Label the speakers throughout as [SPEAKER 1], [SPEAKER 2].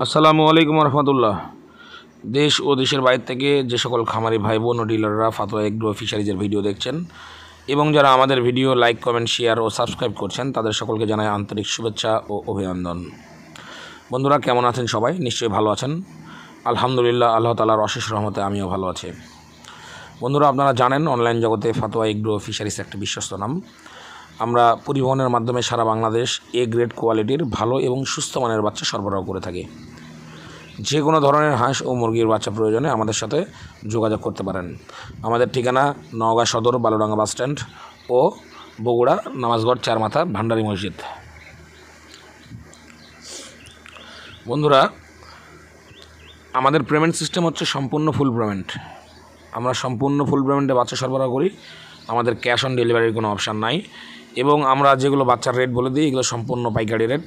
[SPEAKER 1] আসসালামু আলাইকুম রহমতুল্লাহ। দেশ ও দেশের বাইরে থেকে যে সকল খামারি ভাই বোন ও ডিলাররা ফাতোয়া এগ্রো ফিশারিজের ভিডিও দেখছেন এবং যারা আমাদের ভিডিও লাইক কমেন্ট শেয়ার ও সাবস্ক্রাইব করছেন তাদের সকলকে জানাই আন্তরিক শুভেচ্ছা ও অভিনন্দন। বন্ধুরা কেমন আছেন? সবাই নিশ্চয়ই ভালো আছেন। আলহামদুলিল্লাহ, আল্লাহ তাআলার অশেষ রহমতে আমিও ভালো আছি। বন্ধুরা আপনারা জানেন অনলাইন জগতে ফাতোয়া এগ্রো ফিশারিজ একটা বিশ্বস্ত নাম। আমরা পরিবহনের মাধ্যমে সারা বাংলাদেশ এ গ্রেড কোয়ালিটির ভালো এবং সুস্থ মানের বাচ্চা সরবরাহ করে থাকি। যে কোনো ধরনের হাঁস ও মুরগির বাচ্চা প্রয়োজনে আমাদের সাথে যোগাযোগ করতে পারেন। আমাদের ঠিকানা নওগাঁ সদর বালুডাঙ্গা বাস স্ট্যান্ড ও বগুড়া নামাজগড় চারমাথা ভান্ডারি মসজিদ। বন্ধুরা আমাদের পেমেন্ট সিস্টেম হচ্ছে সম্পূর্ণ ফুল পেমেন্ট। আমরা সম্পূর্ণ ফুল পেমেন্টে বাচ্চা সরবরাহ করি। আমাদের ক্যাশ অন ডেলিভারির কোনো অপশান নাই এবং আমরা যেগুলো বাচ্চার রেট বলে দিই এগুলো সম্পূর্ণ পাইকারি রেট।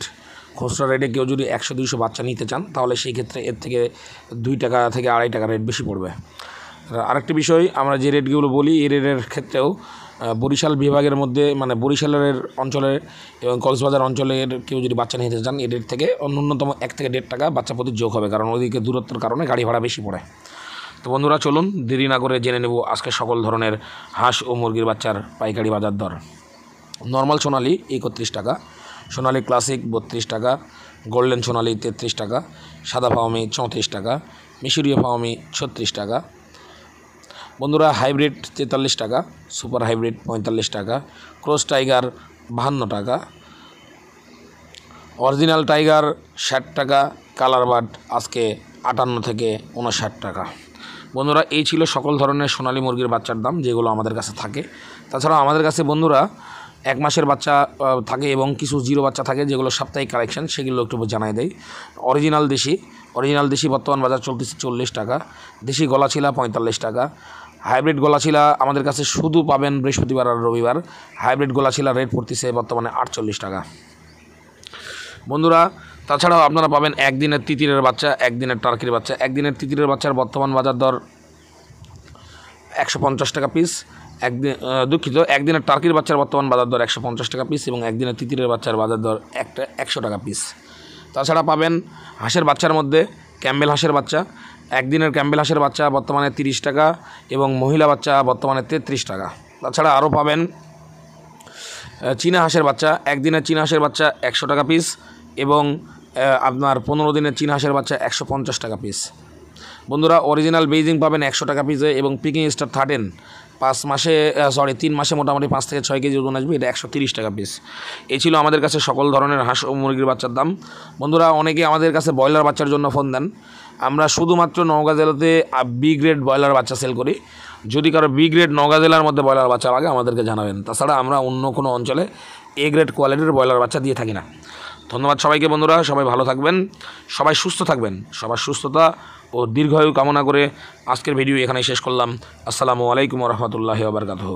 [SPEAKER 1] খুচরা রেটে কেউ যদি 100-200 বাচ্চা নিতে চান তাহলে সেই ক্ষেত্রে এর থেকে 2 টাকা থেকে 2.5 টাকা রেট বেশি পড়বে। আরেকটি বিষয়, আমরা যে রেটগুলো বলি এই রেটের ক্ষেত্রেও বরিশাল বিভাগের মধ্যে মানে বরিশালের অঞ্চলের এবং কক্সবাজার অঞ্চলের কেউ যদি বাচ্চা নিতে চান এই রেট থেকে ন্যূনতম 1 থেকে 1.5 টাকা বাচ্চা প্রতি যোগ হবে, কারণ ওইদিকে দূরত্বের কারণে গাড়ি ভাড়া বেশি পড়ে। তো বন্ধুরা চলুন দেরি না করে জেনে নেব আজকে সকল ধরনের হাঁস ও মুরগির বাচ্চার পাইকারি বাজার দর। নর্মাল সোনালি 31 টাকা, সোনালি ক্লাসিক 32 টাকা, গোল্ডেন সোনালি 33 টাকা, সাদা ফাওমি 34 টাকা, মিশরীয় ফাওমি 36 টাকা। বন্ধুরা হাইব্রিড 43 টাকা, সুপার হাইব্রিড 45 টাকা, ক্রস টাইগার 52 টাকা, অরিজিনাল টাইগার 60 টাকা, কালার বার্ড আজকে 58 থেকে 59 টাকা। বন্ধুরা এই ছিল সকল ধরনের সোনালী মুরগির বাচ্চার দাম যেগুলো আমাদের কাছে থাকে। তাছাড়াও আমাদের কাছে বন্ধুরা 1 মাসের বাচ্চা থাকে এবং কিছু জিরো বাচ্চা থাকে যেগুলো সাপ্তাহিক কালেকশন, সেগুলো একটু জানাই দেয়। অরিজিনাল দেশি বর্তমান বাজার চলতেছে 40 টাকা, দেশি গলাছিলা 45 টাকা, হাইব্রিড গলাছিলা আমাদের কাছে শুধু পাবেন বৃহস্পতিবার আর রবিবার। হাইব্রিড গলাছিলা রেট পড়তেছে বর্তমানে 48 টাকা। বন্ধুরা তাছাড়াও আপনারা পাবেন একদিনের তিতিরের বাচ্চা, একদিনের টার্কির বাচ্চা। একদিনের তিতিরের বাচ্চার বর্তমান বাজার দর 150 টাকা পিস। একদিনের টার্কির বাচ্চার বর্তমান বাজার দর 150 টাকা পিস এবং একদিনের তিতিরের বাচ্চার বাজার দর 100 টাকা পিস। তাছাড়া পাবেন হাঁসের বাচ্চার মধ্যে ক্যাম্বেল হাঁসের বাচ্চা। একদিনের ক্যাম্বেল হাঁসের বাচ্চা বর্তমানে 30 টাকা এবং মহিলা বাচ্চা বর্তমানে 33 টাকা। তাছাড়া আরও পাবেন চীনা হাঁসের বাচ্চা। একদিনের চীনা হাঁসের বাচ্চা 100 টাকা পিস এবং আপনার 15 দিনের চীনা হাঁসের বাচ্চা 150 টাকা পিস। বন্ধুরা অরিজিনাল বেইজিং পাবেন 100 টাকা পিসে এবং পিকিং স্টার 13 3 মাসে মোটামুটি 5 থেকে 6 কেজি ওজন আসবে, এটা 130 টাকা পিস। এই ছিল আমাদের কাছে সকল ধরনের হাঁস ও মুরগির বাচ্চার দাম। বন্ধুরা অনেকে আমাদের কাছে ব্রয়লার বাচ্চার জন্য ফোন দেন। আমরা শুধুমাত্র নওগাঁ জেলাতে বি গ্রেড ব্রয়লার বাচ্চা সেল করি। যদি কারো বি গ্রেড নওগাঁ জেলার মধ্যে ব্রয়লার বাচ্চা লাগে আমাদেরকে জানাবেন। তাছাড়া আমরা অন্য কোনো অঞ্চলে এ গ্রেড কোয়ালিটির ব্রয়লার বাচ্চা দিয়ে থাকি না। ধন্যবাদ সবাইকে। বন্ধুরা সবাই ভালো থাকবেন, সবাই সুস্থ থাকবেন। সবার সুস্থতা ও দীর্ঘায়ু কামনা করে আজকের ভিডিও এখানেই শেষ করলাম। আসসালামু আলাইকুম রহমতুল্লাহি ওয়া বারাকাতুহু।